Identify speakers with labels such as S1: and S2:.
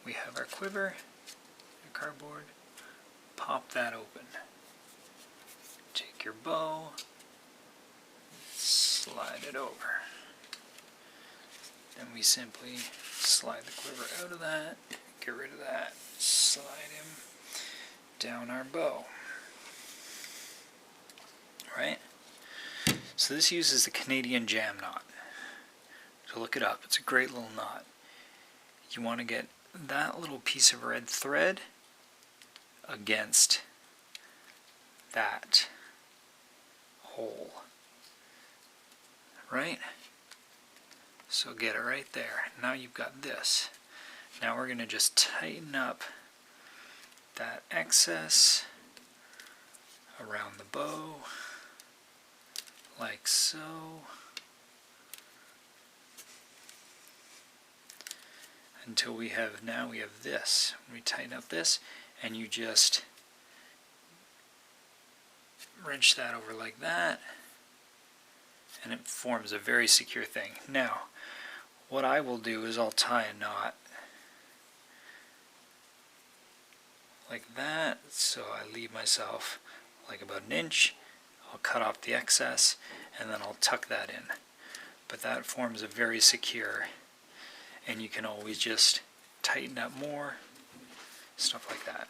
S1: we have our quiver, the cardboard, pop that open. Take your bow, slide it over. And we simply slide the quiver out of that, get rid of that, slide him down our bow. Right? So this uses the Canadian jam knot. So look it up, it's a great little knot. You want to get that little piece of red thread against that hole. Right? So get it right there. Now you've got this. Now we're going to just tighten up that excess around the bow, like so. Until we have this. We tighten up this, and you just wrench that over like that, and it forms a very secure thing. Now, what I will do is I'll tie a knot like that, so I leave myself like about an inch. I'll cut off the excess, and then I'll tuck that in. But that forms a very secure, and you can always just tighten up more, stuff like that.